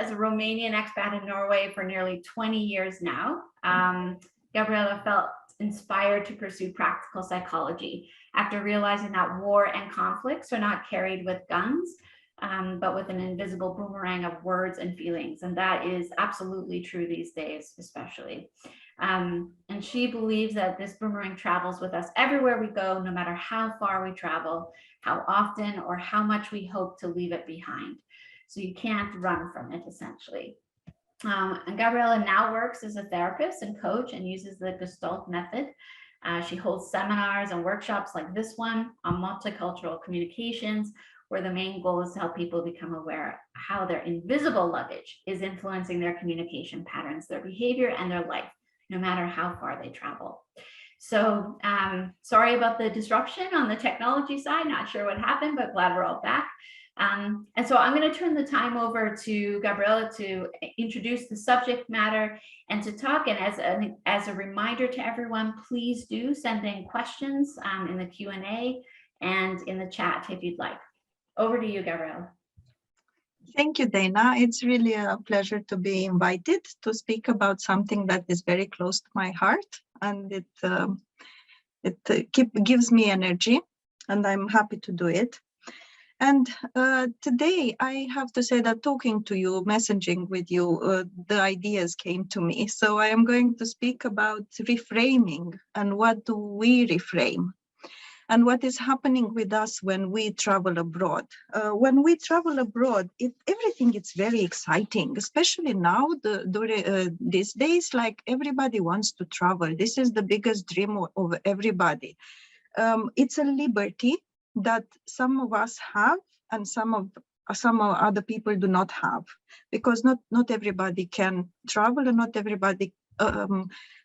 as a Romanian expat in Norway for nearly 20 years now, Gabriela felt inspired to pursue practical psychology after realizing that war and conflicts are not carried with guns, but with an invisible boomerang of words and feelings. And that is absolutely true these days, especially. And she believes that this boomerang travels with us everywhere we go, no matter how far we travel, how often, or how much we hope to leave it behind. So you can't run from it, essentially. And Gabriela now works as a therapist and coach and uses the Gestalt method. She holds seminars and workshops like this one on multicultural communications, where the main goal is to help people become aware how their invisible luggage is influencing their communication patterns, their behavior, and their life, no matter how far they travel. So sorry about the disruption on the technology side, not sure what happened, but glad we're all back. And so I'm going to turn the time over to Gabriela to introduce the subject matter and to talk. And as a reminder to everyone, please do send in questions in the Q&A and in the chat if you'd like. Over to you, Gabriela. Thank you, Dana. It's really a pleasure to be invited to speak about something that is very close to my heart, and it gives me energy, and I'm happy to do it. And today I have to say that talking to you, messaging with you, the ideas came to me. So I am going to speak about reframing and what do we reframe and what is happening with us when we travel abroad. When we travel abroad, everything is very exciting, especially now, these days, like everybody wants to travel. This is the biggest dream of everybody. It's a liberty that some of us have and some other people do not have, because not everybody can travel and not everybody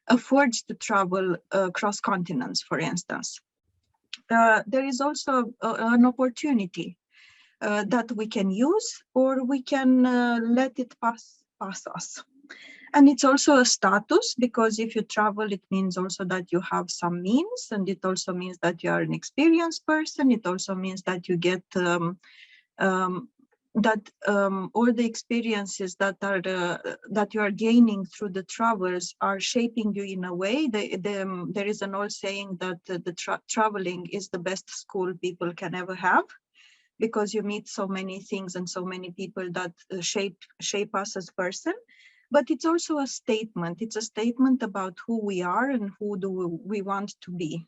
affords to travel across continents, for instance. There is also an opportunity that we can use, or we can let it pass us. And it's also a status, because if you travel, it means also that you have some means, and it also means that you are an experienced person. It also means that you get all the experiences that you are gaining through the travels are shaping you in a way. There is an old saying that traveling is the best school people can ever have, because you meet so many things and so many people that shape us as person. But it's also a statement. It's a statement about who we are and who do we want to be.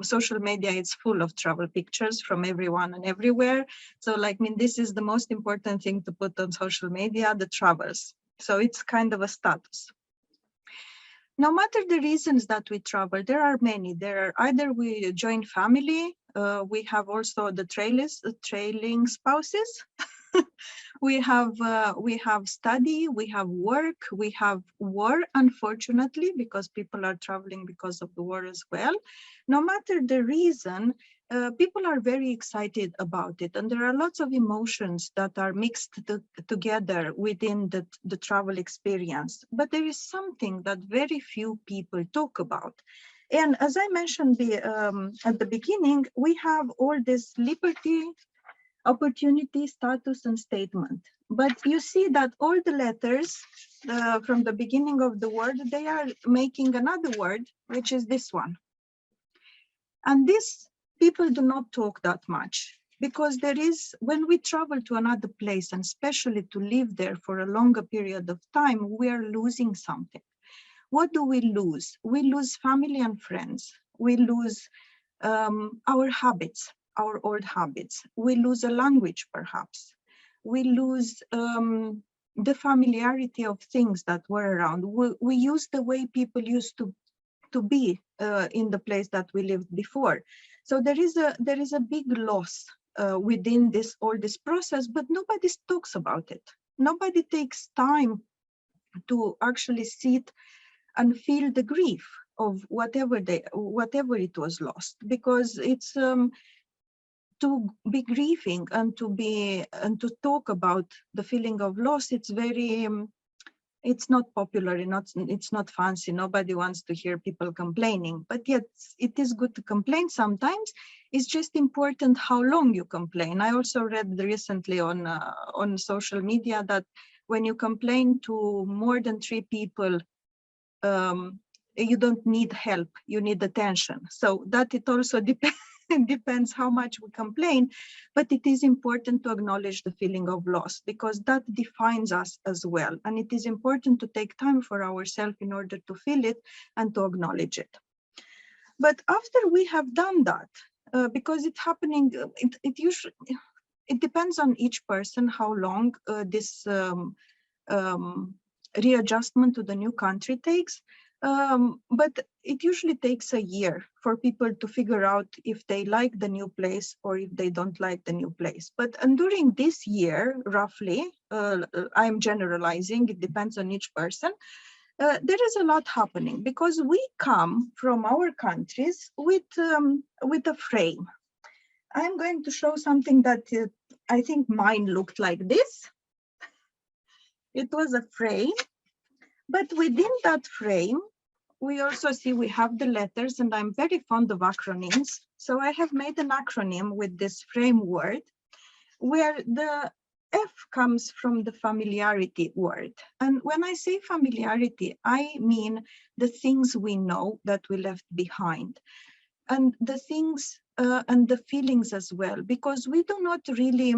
Social media is full of travel pictures from everyone and everywhere. So this is the most important thing to put on social media, the travels. So it's kind of a status. No matter the reasons that we travel, there are many. There are either we join family, we have also the trailing spouses. We have study, we have work, we have war, unfortunately, because people are traveling because of the war as well. No matter the reason, people are very excited about it. And there are lots of emotions that are mixed together within the travel experience. But there is something that very few people talk about. And as I mentioned at the beginning, we have all this liberty, opportunity, status, and statement. But you see that all the letters from the beginning of the word, they are making another word, which is this one. And this people do not talk that much, because when we travel to another place, and especially to live there for a longer period of time, we are losing something. What do we lose? We lose family and friends. We lose our habits, our old habits. We lose a language, perhaps. We lose the familiarity of things that were around. We use the way people used to be in the place that we lived before. So there is a big loss within all this process, but nobody talks about it. Nobody takes time to actually sit and feel the grief of whatever it was lost, because it's to be grieving and to talk about the feeling of loss. It's very it's not popular, it's not fancy. Nobody wants to hear people complaining, but yet it is good to complain sometimes. It's just important how long you complain. I also read recently on social media that when you complain to more than 3 people, you don't need help, you need attention. So that it also depends how much we complain, but it is important to acknowledge the feeling of loss because that defines us as well. And it is important to take time for ourselves in order to feel it and to acknowledge it. But after we have done that, because it's happening, it depends on each person how long this readjustment to the new country takes. But it usually takes a year for people to figure out if they like the new place or if they don't like the new place. And during this year, roughly, I'm generalizing, it depends on each person, there is a lot happening because we come from our countries with a frame. I'm going to show something that I think mine looked like this. It was a frame, but within that frame, we also see we have the letters, and I'm very fond of acronyms. So I have made an acronym with this frame word, where the F comes from the familiarity word. And when I say familiarity, I mean the things we know that we left behind, and the things and the feelings as well, because we do not really,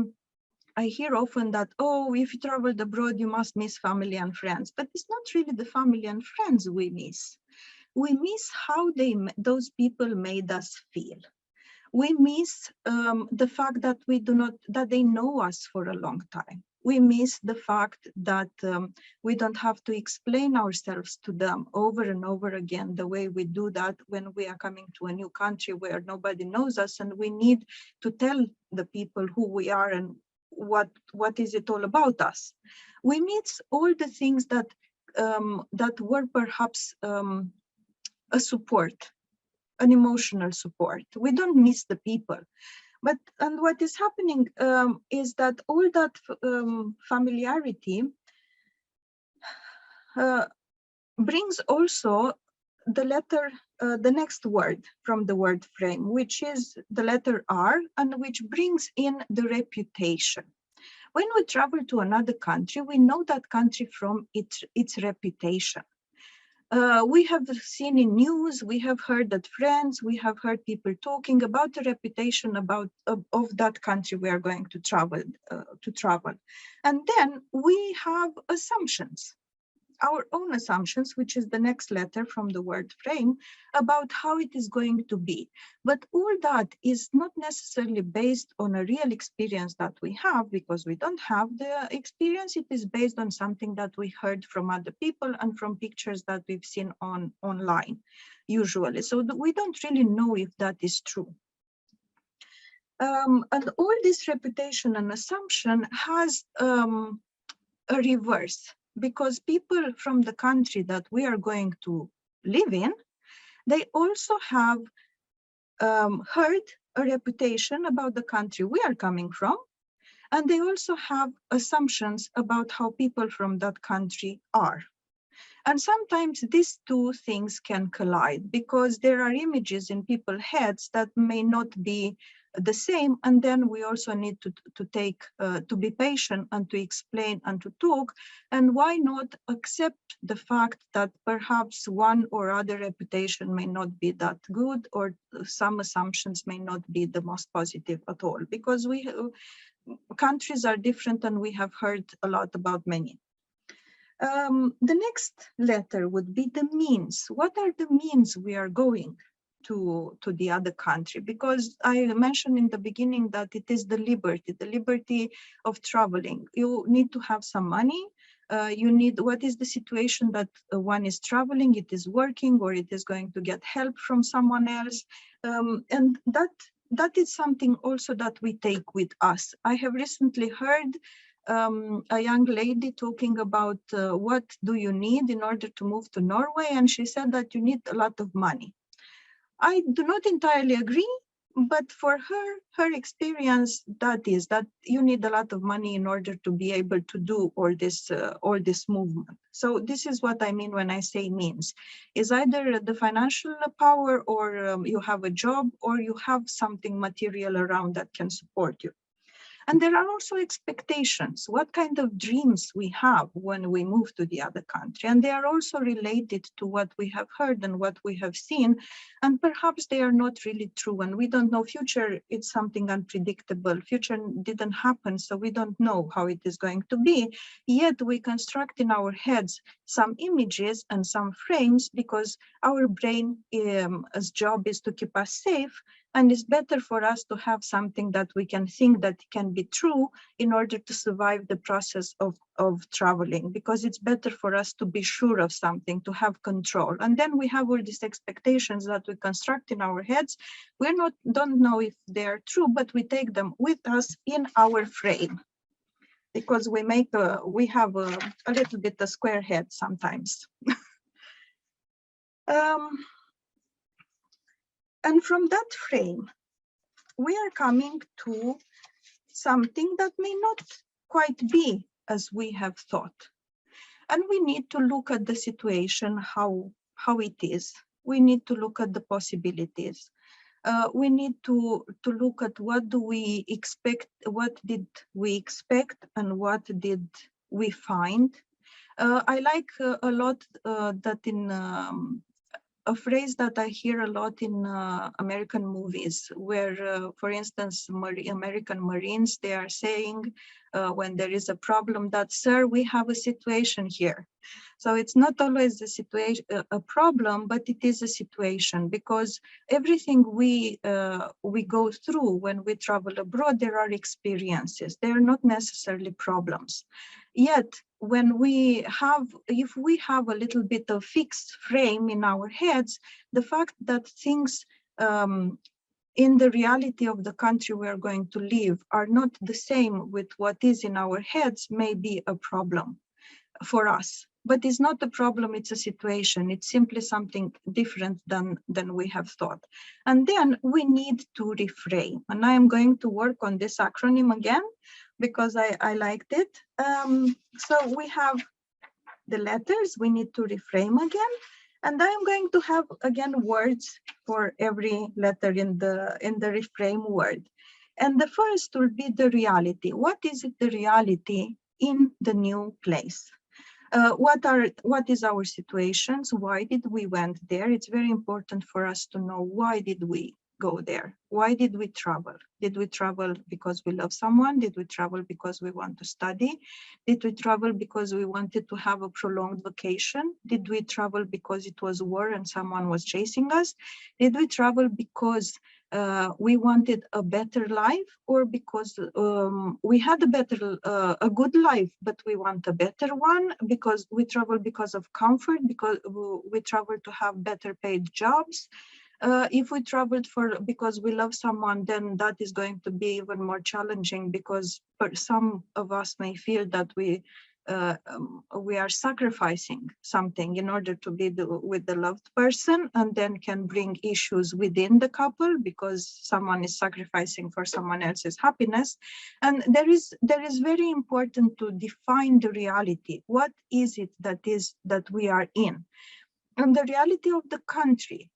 I hear often that, oh, if you traveled abroad, you must miss family and friends, but it's not really the family and friends we miss. We miss how those people made us feel. We miss the fact that that they know us for a long time. We miss the fact that we don't have to explain ourselves to them over and over again the way we do that when we are coming to a new country where nobody knows us and we need to tell the people who we are and what is it all about us. We miss all the things that were perhaps a support, an emotional support. We don't miss the people. And what is happening is that all that familiarity brings also the letter, the next word from the word frame, which is the letter R, and which brings in the reputation. When we travel to another country, we know that country from its reputation. We have seen in news, we have heard that friends, we have heard people talking about the reputation of that country we are going to travel. And then we have assumptions, our own assumptions, which is the next letter from the word frame, about how it is going to be. But all that is not necessarily based on a real experience that we have, because we don't have the experience. It is based on something that we heard from other people and from pictures that we've seen online, usually. So we don't really know if that is true. And all this reputation and assumption has a reverse, because people from the country that we are going to live in, they also have heard a reputation about the country we are coming from, and they also have assumptions about how people from that country are. And sometimes these two things can collide because there are images in people's heads that may not be the same, and then we also need to be patient and to explain and to talk. And why not accept the fact that perhaps one or other reputation may not be that good, or some assumptions may not be the most positive at all, because countries are different and we have heard a lot about many. The next letter would be the means. What are the means we are going to the other country? Because I mentioned in the beginning that it is the liberty of traveling. You need to have some money. What is the situation that one is traveling, it is working, or it is going to get help from someone else. And that is something also that we take with us. I have recently heard a young lady talking about what do you need in order to move to Norway, and she said that you need a lot of money. I do not entirely agree, but for her experience, that you need a lot of money in order to be able to do all this movement. So this is what I mean when I say means, is either the financial power, or you have a job, or you have something material around that can support you. And there are also expectations, what kind of dreams we have when we move to the other country. And they are also related to what we have heard and what we have seen. And perhaps they are not really true. And we don't know. Future, it's something unpredictable. Future didn't happen, so we don't know how it is going to be. Yet we construct in our heads some images and some frames because our brain's job is to keep us safe. And it's better for us to have something that we can think that can be true in order to survive the process of traveling, because it's better for us to be sure of something, to have control. And then we have all these expectations that we construct in our heads. Don't know if they're true, but we take them with us in our frame, because we have a little bit a square head sometimes. And from that frame, we are coming to something that may not quite be as we have thought. And we need to look at the situation, how it is. We need to look at the possibilities. We need to look at what do we expect, what did we expect, and what did we find. I like a lot that in a phrase that I hear a lot in American movies, where, for instance, American Marines, they are saying when there is a problem that, sir, we have a situation here. So it's not always a situation, a problem, but it is a situation, because everything we go through when we travel abroad, there are experiences. They are not necessarily problems. Yet, if we have a little bit of fixed frame in our heads, the fact that things in the reality of the country we are going to live are not the same with what is in our heads may be a problem for us. But it's not a problem, it's a situation. It's simply something different than we have thought. And then we need to reframe. And I am going to work on this acronym again, because I liked it. So we have the letters, we need to reframe again. And I'm going to have, again, words for every letter in the reframe word. And the first will be the reality. What is it, the reality in the new place? What is our situations? Why did we went there? It's very important for us to know, why did we go there? Why did we travel? Did we travel because we love someone? Did we travel because we want to study? Did we travel because we wanted to have a prolonged vacation? Did we travel because it was war and someone was chasing us? Did we travel because we wanted a better life, or because we had a good life, but we want a better one? Because we travel because of comfort, because we travel to have better paid jobs. If we traveled because we love someone, then that is going to be even more challenging, because some of us may feel that we are sacrificing something in order to be with the loved person, and then can bring issues within the couple because someone is sacrificing for someone else's happiness. And there is very important to define the reality. What is it that we are in? And the reality of the country.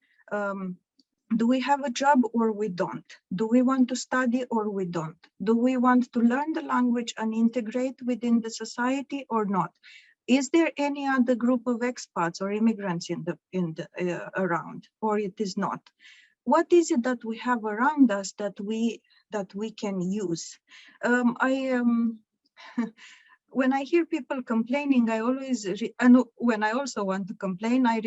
Do we have a job or we don't? Do we want to study or we don't? Do we want to learn the language and integrate within the society or not? Is there any other group of expats or immigrants around, or it is not? What is it that we have around us that we can use? When I hear people complaining, I always, and when I also want to complain, I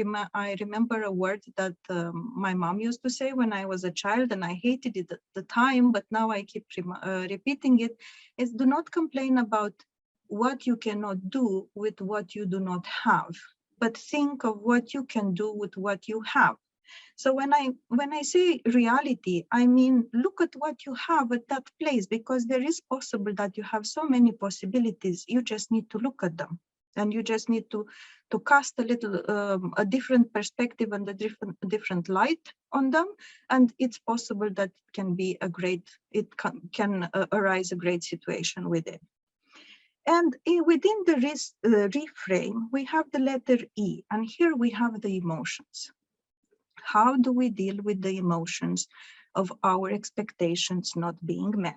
remember a word that my mom used to say when I was a child, and I hated it at the time, but now I keep repeating it, is do not complain about what you cannot do with what you do not have, but think of what you can do with what you have. So when I say reality, I mean, look at what you have at that place, because there is possible that you have so many possibilities. You just need to look at them, and you just need to cast a little a different perspective and a different light on them, and it's possible that it can arise a great situation with it. And within the reframe, we have the letter E, and here we have the emotions. How do we deal with the emotions of our expectations not being met?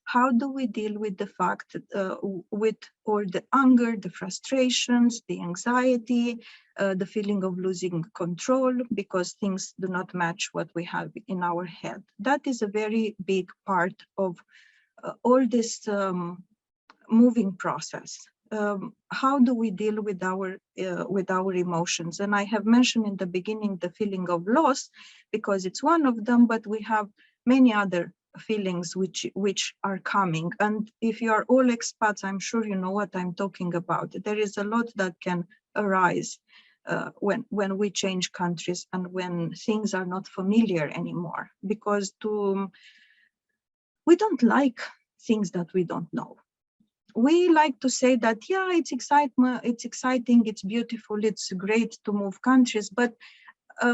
How do we deal with the fact, with all the anger, the frustrations, the anxiety, the feeling of losing control because things do not match what we have in our head? That is a very big part of all this moving process. How do we deal with our emotions? And I have mentioned in the beginning the feeling of loss because it's one of them, but we have many other feelings which are coming. And if you are all expats, I'm sure you know what I'm talking about. There is a lot that can arise when we change countries and when things are not familiar anymore, because we don't like things that we don't know. We like to say that, yeah, it's exciting, it's beautiful, it's great to move countries, but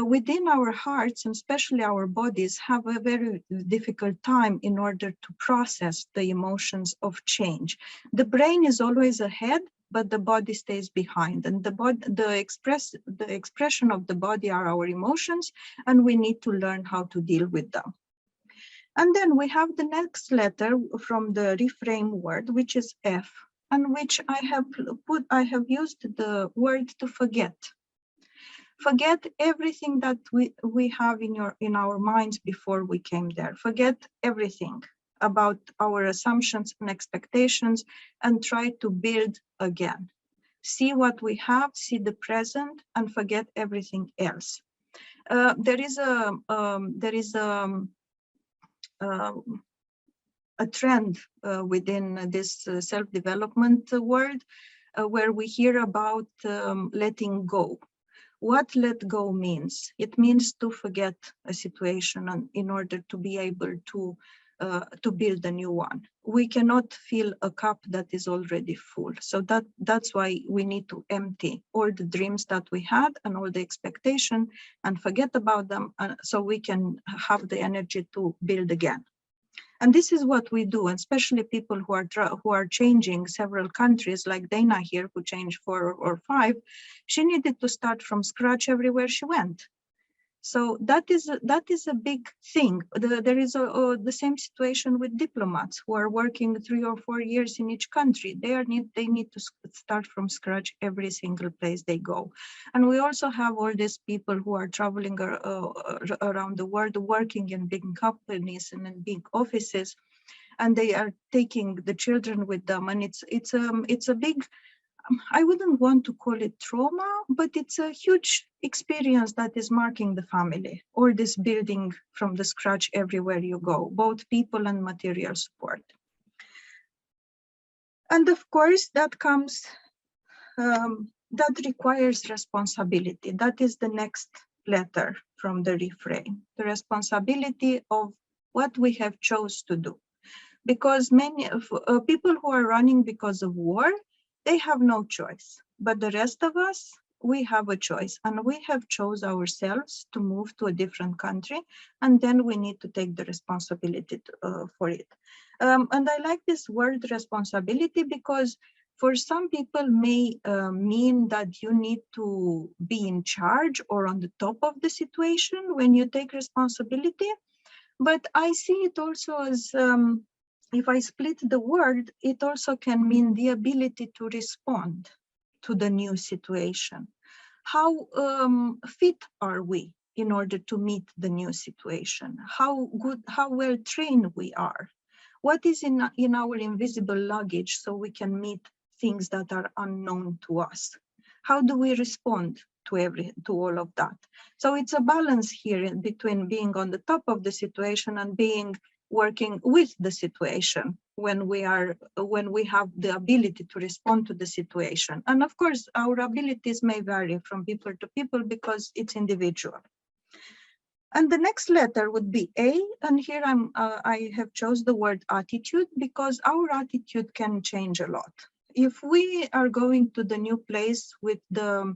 within our hearts, and especially our bodies, have a very difficult time in order to process the emotions of change. The brain is always ahead, but the body stays behind, and the expression of the body are our emotions, and we need to learn how to deal with them. And then we have the next letter from the Reframe word, which is F, and which I have used the word to forget. Forget everything that we have in our minds before we came there. Forget everything about our assumptions and expectations and try to build again. See what we have, see the present, and forget everything else. There is a trend within this self-development world where we hear about letting go. What let go means? It means to forget a situation in order to be able to build a new one. We cannot fill a cup that is already full. So that's why we need to empty all the dreams that we had and all the expectation and forget about them so we can have the energy to build again. And this is what we do, and especially people who are changing several countries, like Dana here, who changed 4 or 5. She needed to start from scratch everywhere she went. So that is a big thing. There is the same situation with diplomats who are working 3 or 4 years in each country. They need to start from scratch every single place they go. And we also have all these people who are traveling around the world, working in big companies and in big offices, and they are taking the children with them. And it's a big, I wouldn't want to call it trauma, but it's a huge experience that is marking the family, or this building from the scratch everywhere you go, both people and material support. And of course, that comes, that requires responsibility. That is the next letter from the Reframe, the responsibility of what we have chose to do. Because many people who are running because of war, they have no choice, but the rest of us, we have a choice, and we have chose ourselves to move to a different country, and then we need to take the responsibility for it. And I like this word responsibility because for some people may mean that you need to be in charge or on the top of the situation when you take responsibility. But I see it also as, if I split the word, it also can mean the ability to respond to the new situation. How fit are we in order to meet the new situation? How well trained we are? What is in our invisible luggage so we can meet things that are unknown to us? How do we respond to all of that? So it's a balance here between being on the top of the situation and working with the situation when we have the ability to respond to the situation. And of course, our abilities may vary from people to people because it's individual. And the next letter would be A, and here I have chose the word attitude because our attitude can change a lot. If we are going to the new place with the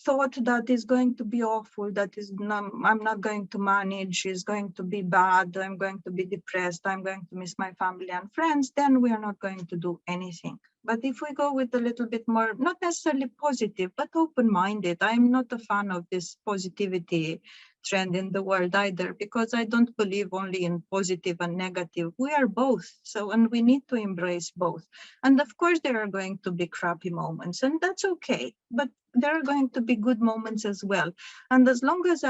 thought that is going to be awful, I'm not going to manage, is going to be bad, I'm going to be depressed, I'm going to miss my family and friends, then we are not going to do anything. But if we go with a little bit more, not necessarily positive, but open-minded, I'm not a fan of this positivity trend in the world either, because I don't believe only in positive and negative. We are both. So, and we need to embrace both. And of course, there are going to be crappy moments, and that's okay. But there are going to be good moments as well. And as long as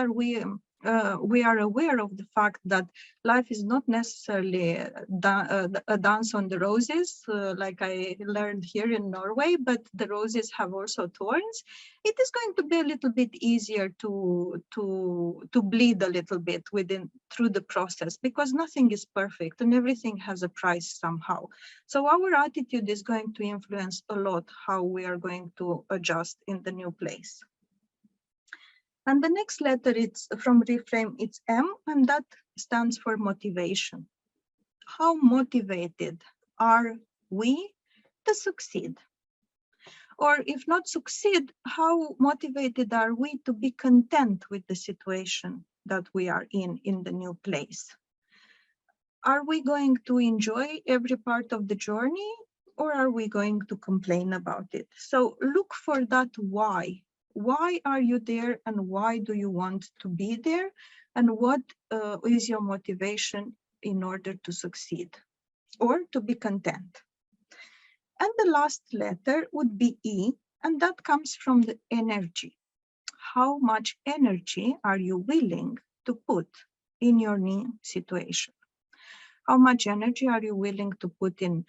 we are aware of the fact that life is not necessarily a dance on the roses, like I learned here in Norway, but the roses have also thorns. It is going to be a little bit easier to bleed a little bit through the process, because nothing is perfect and everything has a price somehow. So our attitude is going to influence a lot how we are going to adjust in the new place. And the next letter, it's from Reframe, it's M, and that stands for motivation. How motivated are we to succeed? Or if not succeed, how motivated are we to be content with the situation that we are in the new place? Are we going to enjoy every part of the journey, or are we going to complain about it? So look for that why. Why are you there, and why do you want to be there? And what is your motivation in order to succeed or to be content? And the last letter would be E, and that comes from the energy. How much energy are you willing to put in your new situation? How much energy are you willing to put in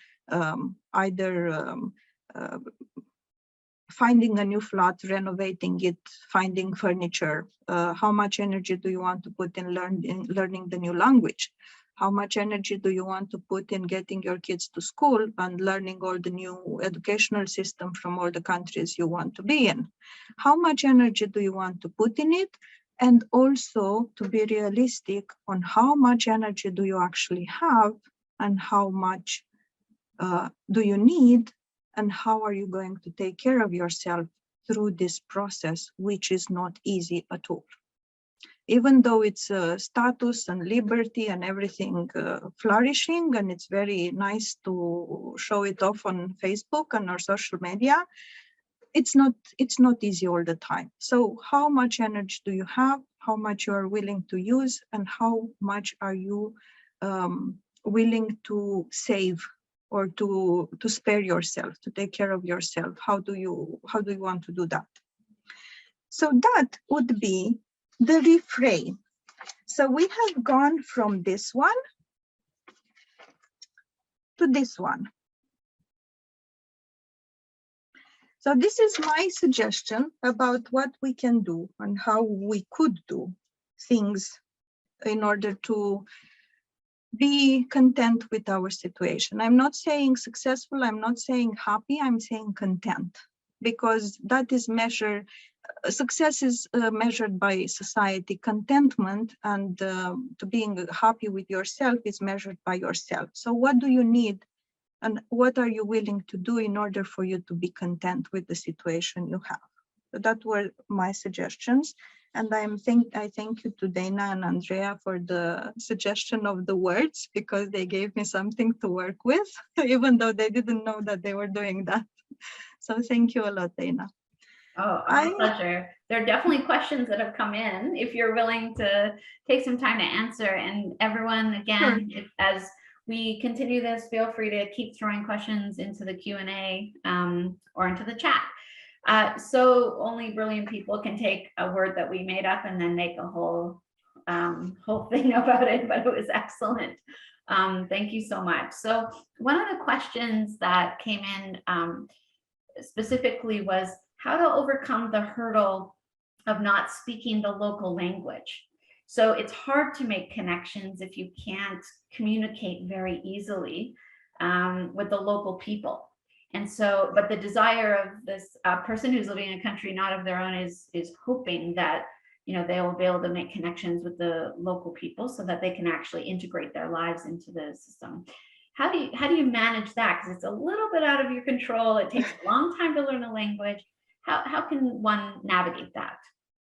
finding a new flat, renovating it, finding furniture? How much energy do you want to put in learning the new language? How much energy do you want to put in getting your kids to school and learning all the new educational system from all the countries you want to be in? How much energy do you want to put in it? And also to be realistic on how much energy do you actually have, and how much do you need, and how are you going to take care of yourself through this process, which is not easy at all. Even though it's status and liberty and everything flourishing, and it's very nice to show it off on Facebook and our social media, it's not easy all the time. So how much energy do you have, how much you are willing to use, and how much are you willing to save or to spare yourself, to take care of yourself? How do you want to do that? So that would be the reframe. So we have gone from this one to this one. So this is my suggestion about what we can do and how we could do things in order to be content with our situation. I'm not saying successful, I'm not saying happy, I'm saying content, because that is measured. Success is measured by society. Contentment and to being happy with yourself is measured by yourself. So what do you need, and what are you willing to do in order for you to be content with the situation you have? So that were my suggestions. And I thank you to Dana and Andrea for the suggestion of the words, because they gave me something to work with, even though they didn't know that they were doing that. So thank you a lot, Dana. Oh, my pleasure. There are definitely questions that have come in, if you're willing to take some time to answer. And everyone, again, sure, as we continue this, feel free to keep throwing questions into the Q&A or into the chat. So only brilliant people can take a word that we made up and then make a whole thing about it, but it was excellent. Thank you so much. So one of the questions that came in specifically was how to overcome the hurdle of not speaking the local language. So it's hard to make connections if you can't communicate very easily with the local people. And so, but the desire of this person who's living in a country not of their own is hoping that, you know, they will be able to make connections with the local people so that they can actually integrate their lives into the system. How do you manage that? Because it's a little bit out of your control. It takes a long time to learn a language. How can one navigate that?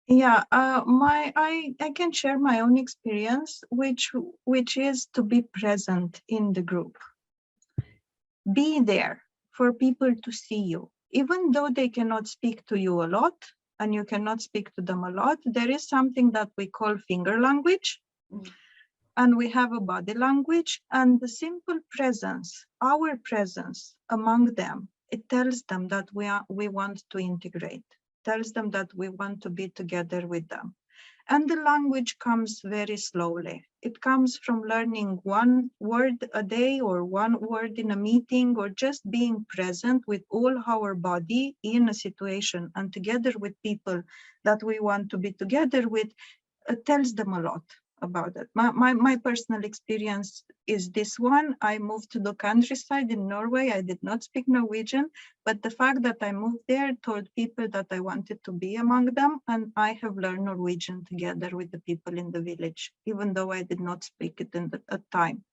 Yeah, I can share my own experience, which is to be present in the group. Be there for people to see you, even though they cannot speak to you a lot. and you cannot speak to them a lot, there is something that we call finger language. And we have a body language, and the simple presence, our presence among them, it tells them that we want to integrate, tells them that we want to be together with them. And the language comes very slowly. It comes from learning one word a day or one word in a meeting, or just being present with all our body in a situation and together with people that we want to be together with. It tells them a lot about it. My personal experience is this one. I moved to the countryside in Norway. I did not speak Norwegian, but the fact that I moved there told people that I wanted to be among them, and I have learned Norwegian together with the people in the village, even though I did not speak it at the time.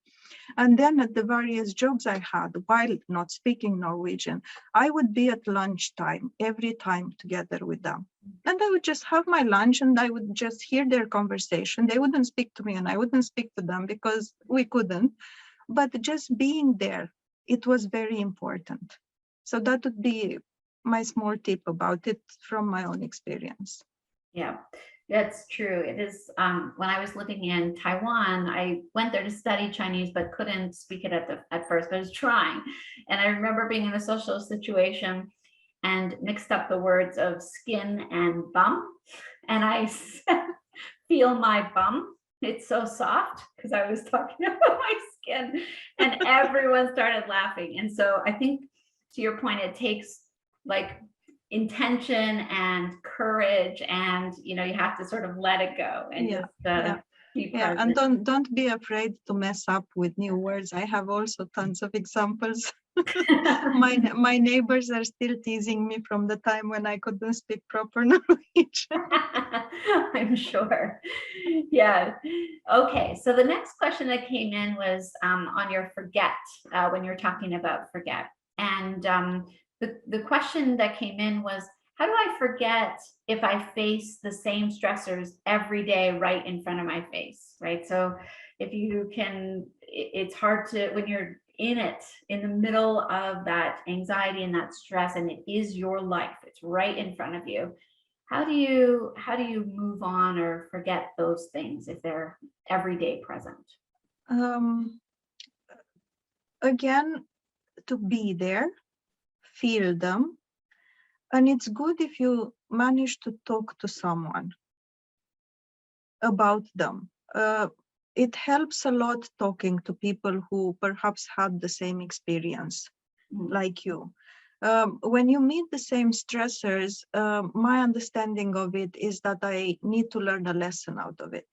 And then at the various jobs I had while not speaking Norwegian, I would be at lunchtime every time together with them. And I would just have my lunch and I would just hear their conversation. They wouldn't speak to me and I wouldn't speak to them because we couldn't. But just being there, it was very important. So that would be my small tip about it from my own experience. Yeah, that's true. It is, when I was living in Taiwan, I went there to study Chinese, but couldn't speak it at first, but I was trying. And I remember being in a social situation and mixed up the words of skin and bum. And I said, feel my bum. It's so soft, because I was talking about my skin, and everyone started laughing. And so I think, to your point, it takes like intention and courage, and you have to sort of let it go and just be present. And don't be afraid to mess up with new words. I have also tons of examples. My neighbors are still teasing me from the time when I couldn't speak proper Norwegian. I'm sure. Yeah. Okay. So the next question that came in was on your forget, when you're talking about forget. And the question that came in was, how do I forget if I face the same stressors every day right in front of my face, right? So if you can, it's hard to, when you're in it, in the middle of that anxiety and that stress, and it is your life, it's right in front of you. How do you move on or forget those things if they're everyday present? Again, to be there, feel them. And it's good if you manage to talk to someone about them. It helps a lot talking to people who perhaps had the same experience like you. When you meet the same stressors, my understanding of it is that I need to learn a lesson out of it.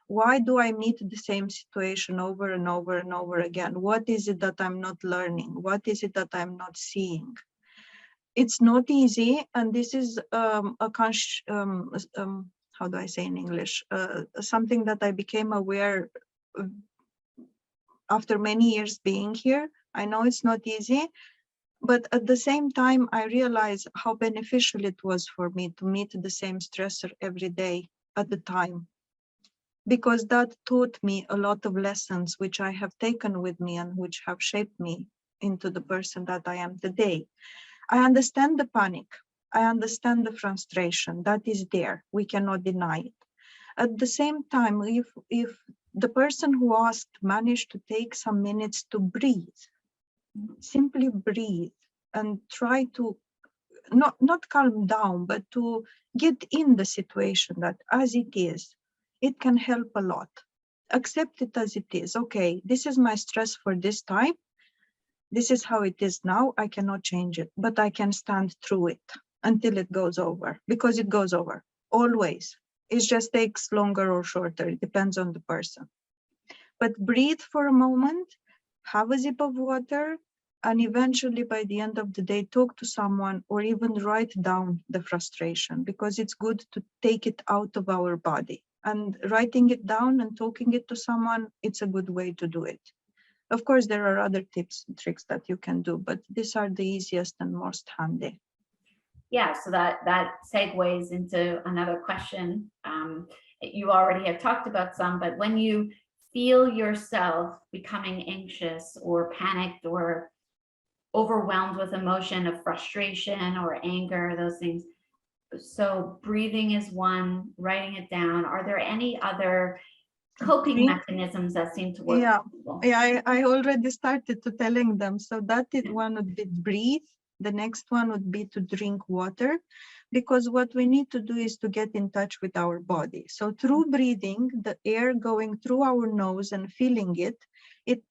Why do I meet the same situation over and over and over again? What is it that I'm not learning? What is it that I'm not seeing? It's not easy, and this is how do I say in English? Something that I became aware of after many years being here. I know it's not easy, but at the same time, I realized how beneficial it was for me to meet the same stressor every day at the time, because that taught me a lot of lessons which I have taken with me and which have shaped me into the person that I am today. I understand the panic. I understand the frustration that is there. We cannot deny it. At the same time, if the person who asked managed to take some minutes to breathe, simply breathe and try to not calm down, but to get in the situation that as it is, it can help a lot. Accept it as it is. Okay, this is my stress for this time. This is how it is now. I cannot change it, but I can stand through it until it goes over, because it goes over always. It just takes longer or shorter. It depends on the person. But breathe for a moment, have a sip of water, and eventually by the end of the day, talk to someone or even write down the frustration, because it's good to take it out of our body. And writing it down and talking it to someone, it's a good way to do it. Of course, there are other tips and tricks that you can do, but these are the easiest and most handy. Yeah, so that segues into another question. You already have talked about some, but when you feel yourself becoming anxious or panicked or overwhelmed with emotion of frustration or anger, those things, So breathing is one, writing it down. Are there any other coping Drink. mechanisms that seem to work? Yeah, for people? I already started to telling them. So that is one would be breathe. The next one would be to drink water, because what we need to do is to get in touch with our body. So through breathing, the air going through our nose and feeling it, it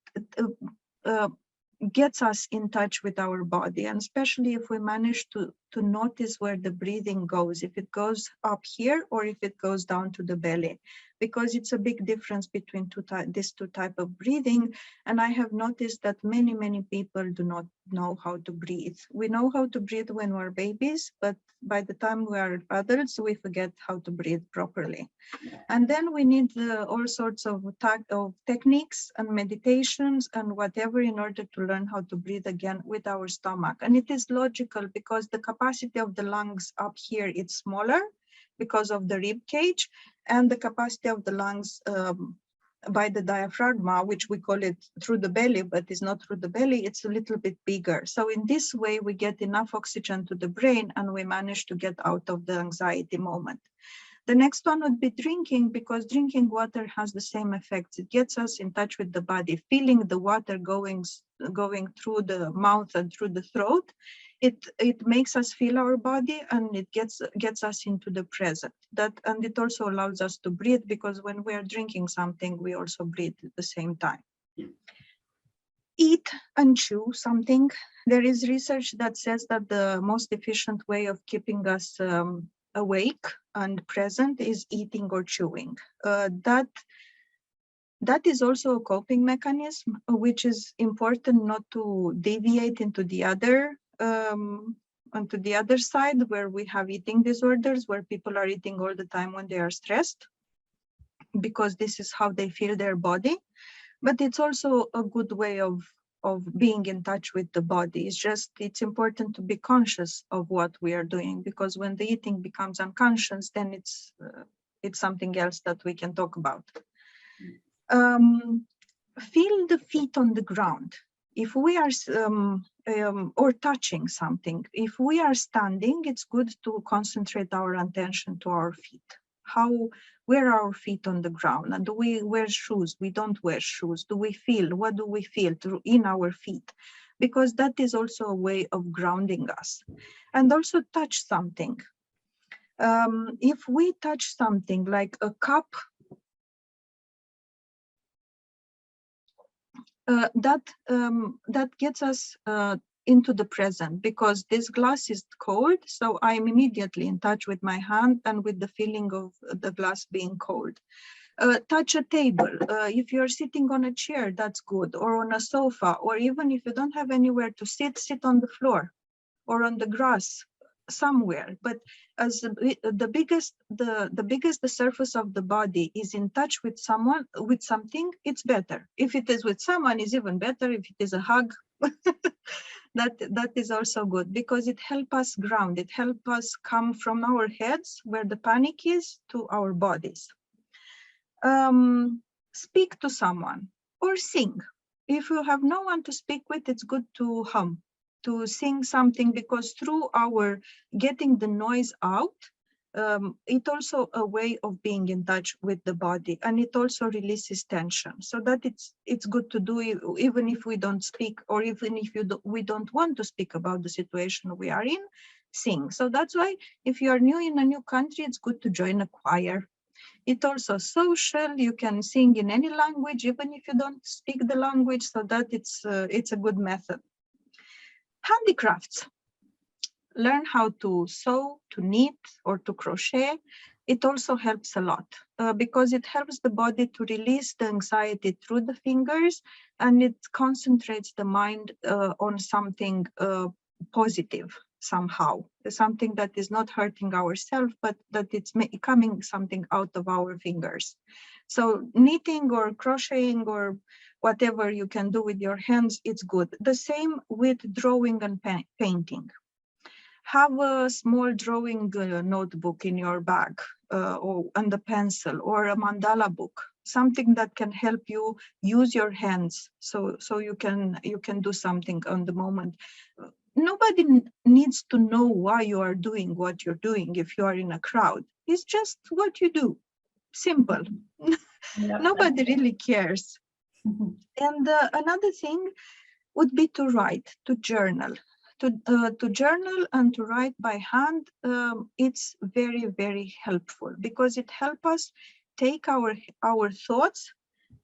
gets us in touch with our body. And especially if we manage to notice where the breathing goes, if it goes up here or if it goes down to the belly, because it's a big difference between these two type of breathing. And I have noticed that many people do not know how to breathe. We know how to breathe when we're babies, but by the time we are adults, we forget how to breathe properly. And then we need all sorts of techniques and meditations and whatever in order to learn how to breathe again with our stomach. And it is logical because the capacity of the lungs up here is smaller because of the rib cage, and the capacity of the lungs by the diaphragm, which we call it through the belly, but it's not through the belly, it's a little bit bigger. So in this way, we get enough oxygen to the brain and we manage to get out of the anxiety moment. The next one would be drinking, because drinking water has the same effects. It gets us in touch with the body, feeling the water going through the mouth and through the throat. It makes us feel our body, and it gets us into the present. And it also allows us to breathe, because when we are drinking something, we also breathe at the same time. Eat and chew something. There is research that says that the most efficient way of keeping us awake and present is eating or chewing. That is also a coping mechanism, which is important not to deviate into the other side, where we have eating disorders, where people are eating all the time when they are stressed, because this is how they feel their body. But it's also a good way of being in touch with the body. It's important to be conscious of what we are doing, because when the eating becomes unconscious, then it's something else that we can talk about. Feel the feet on the ground. If we are or touching something, if we are standing, it's good to concentrate our attention to our feet. Where are our feet on the ground? And do we wear shoes? We don't wear shoes. Do we feel? What do we feel in our feet? Because that is also a way of grounding us. And also touch something. If we touch something like a cup, that gets us into the present, because this glass is cold, so I'm immediately in touch with my hand and with the feeling of the glass being cold. Touch a table. If you're sitting on a chair, that's good, or on a sofa, or even if you don't have anywhere to sit on the floor or on the grass somewhere. But as the biggest the surface of the body is in touch with something, it's better. If it is with someone, is even better. If it is a hug, that is also good, because it helps us ground. It helps us come from our heads, where the panic is, to our bodies. Speak to someone or sing. If you have no one to speak with, it's good to hum, to sing something, because through our getting the noise out, it's also a way of being in touch with the body, and it also releases tension. So that it's good to do, even if we don't speak, or even if we don't want to speak about the situation we are in, sing. So that's why if you are new in a new country, it's good to join a choir. It's also social. You can sing in any language, even if you don't speak the language, so that it's a good method. Handicrafts. Learn how to sew, to knit, or to crochet. It also helps a lot, because it helps the body to release the anxiety through the fingers, and it concentrates the mind on something positive somehow, something that is not hurting ourselves, but that it's coming something out of our fingers. So knitting or crocheting or whatever you can do with your hands, it's good. The same with drawing and painting. Have a small drawing notebook in your bag, and a pencil, or a mandala book, something that can help you use your hands, so you can do something on the moment. nobody needs to know why you are doing what you're doing if you are in a crowd. It's just what you do. Simple. Yep. Nobody really cares. And another thing would be to write, to journal. To journal and to write by hand, it's very, very helpful because it helps us take our thoughts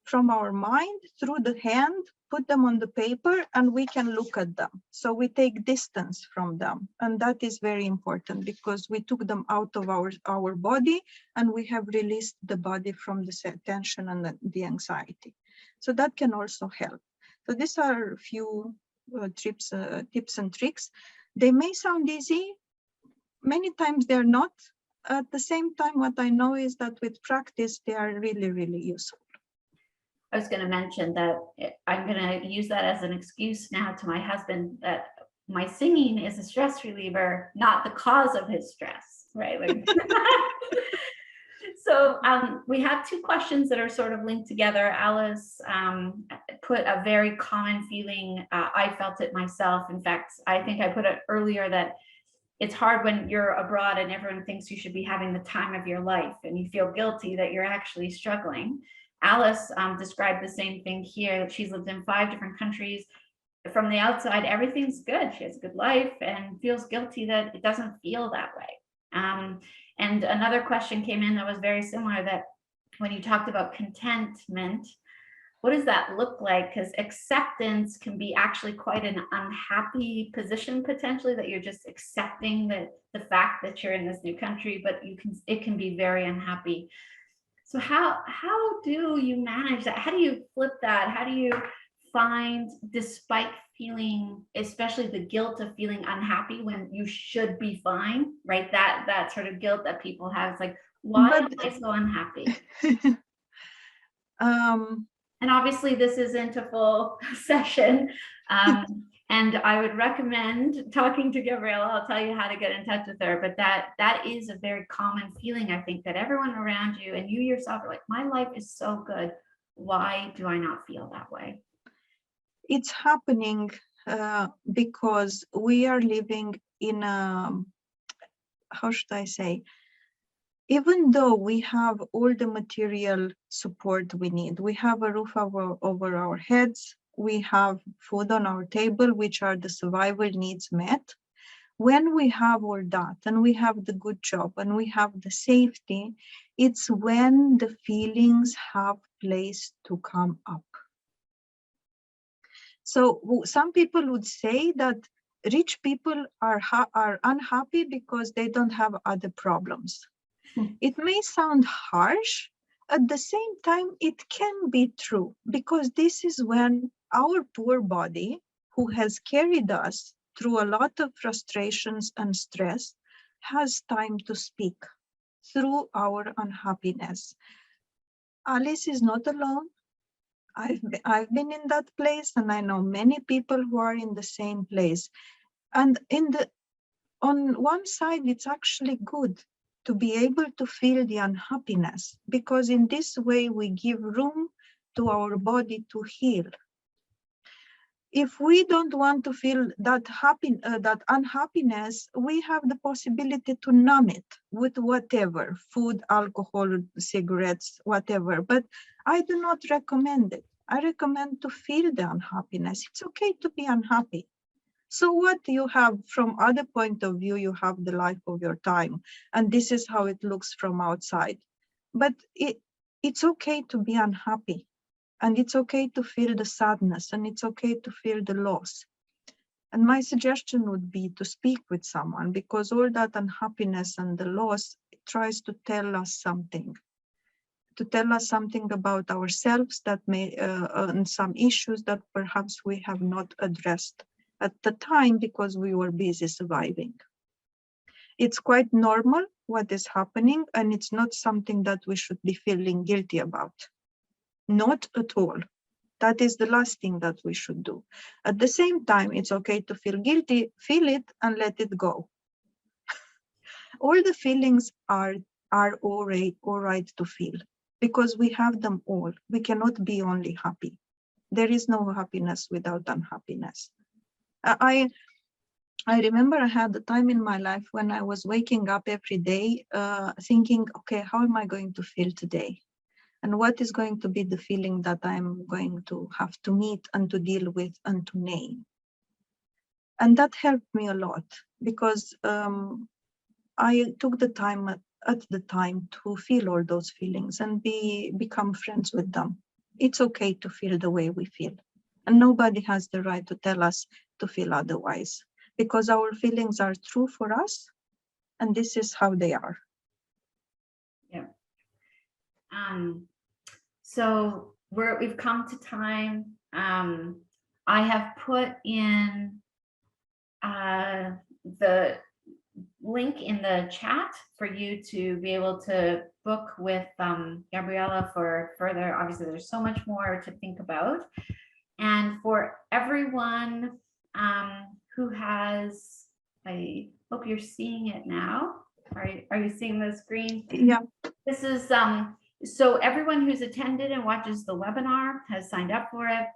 from our mind through the hand, put them on the paper, and we can look at them. So we take distance from them. And that is very important because we took them out of our body and we have released the body from the tension and the anxiety. So that can also help. So these are a few tips and tricks. They may sound easy. Many times they're not. At the same time, what I know is that with practice, they are really, really useful. I was going to mention that I'm going to use that as an excuse now to my husband that my singing is a stress reliever, not the cause of his stress, right? Like, so we have two questions that are sort of linked together. Alice put a very common feeling. I felt it myself. In fact, I think I put it earlier that it's hard when you're abroad and everyone thinks you should be having the time of your life and you feel guilty that you're actually struggling. Alice described the same thing here, that she's lived in 5 different countries. From the outside, everything's good. She has a good life and feels guilty that it doesn't feel that way. And another question came in that was very similar, that when you talked about contentment, what does that look like? Because acceptance can be actually quite an unhappy position potentially, that you're just accepting the fact that you're in this new country, but it can be very unhappy. So how do you manage that? How do you flip that? How do you find, despite feeling, especially the guilt of feeling unhappy when you should be fine, right? That sort of guilt that people have. It's like, why am I so unhappy? And obviously this isn't a full session. And I would recommend talking to Gabriela. I'll tell you how to get in touch with her, but that is a very common feeling, I think, that everyone around you and you yourself are like, my life is so good. Why do I not feel that way? It's happening because we are living in a, how should I say, even though we have all the material support we need, we have a roof over our heads, we have food on our table, which are the survival needs met. When we have all that and we have the good job and we have the safety, it's when the feelings have place to come up. So some people would say that rich people are unhappy because they don't have other problems. It may sound harsh. At the same time, it can be true, because this is when our poor body, who has carried us through a lot of frustrations and stress, has time to speak through our unhappiness. Alice is not alone. I've been in that place, and I know many people who are in the same place. And on one side, it's actually good to be able to feel the unhappiness, because in this way we give room to our body to heal. If we don't want to feel that unhappiness, we have the possibility to numb it with whatever, food, alcohol, cigarettes, whatever. But I do not recommend it. I recommend to feel the unhappiness. It's okay to be unhappy. So what you have from other point of view, you have the life of your time, and this is how it looks from outside. But it's okay to be unhappy, and it's okay to feel the sadness, and it's okay to feel the loss. And my suggestion would be to speak with someone, because all that unhappiness and the loss tries to tell us something. To tell us something about ourselves that may, and some issues that perhaps we have not addressed at the time because we were busy surviving. It's quite normal what is happening, and it's not something that we should be feeling guilty about. Not at all. That is the last thing that we should do. At the same time, it's okay to feel guilty, feel it and let it go. All the feelings are all right to feel, because we have them all. We cannot be only happy. There is no happiness without unhappiness. I remember I had a time in my life when I was waking up every day thinking, okay, how am I going to feel today? And what is going to be the feeling that I'm going to have to meet and to deal with and to name? And that helped me a lot because I took the time at the time to feel all those feelings and become friends with them. It's okay to feel the way we feel. And nobody has the right to tell us to feel otherwise, because our feelings are true for us, and this is how they are. Yeah. So we've come to time. I have put in the link in the chat for you to be able to book with Gabriela for further. Obviously, there's so much more to think about. And for everyone who has, I hope you're seeing it now. Are you seeing the screen? Yeah. This is so everyone who's attended and watches the webinar has signed up for it.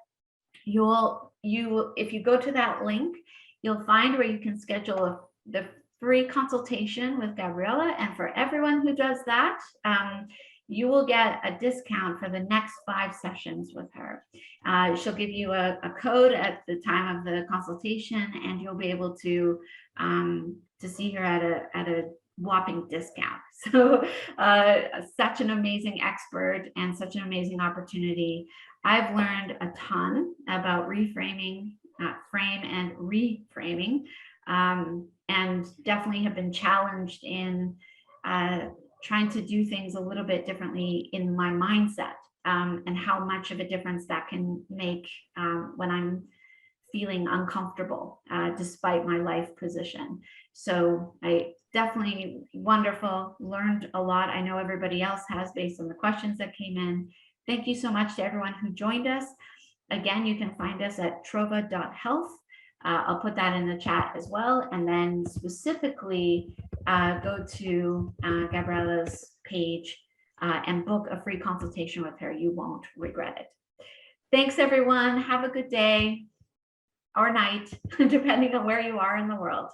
If you go to that link, you'll find where you can schedule the free consultation with Gabriela. And for everyone who does that, you will get a discount for the next 5 sessions with her. She'll give you a code at the time of the consultation, and you'll be able to see her at a whopping discount. So such an amazing expert and such an amazing opportunity. I've learned a ton about reframing, frame and reframing, and definitely have been challenged in trying to do things a little bit differently in my mindset, and how much of a difference that can make when I'm feeling uncomfortable despite my life position. So I definitely wonderful, learned a lot. I know everybody else has based on the questions that came in. Thank you so much to everyone who joined us. Again, you can find us at Trova.Health. I'll put that in the chat as well. And then specifically go to Gabriela's page and book a free consultation with her. You won't regret it. Thanks, everyone. Have a good day or night, depending on where you are in the world.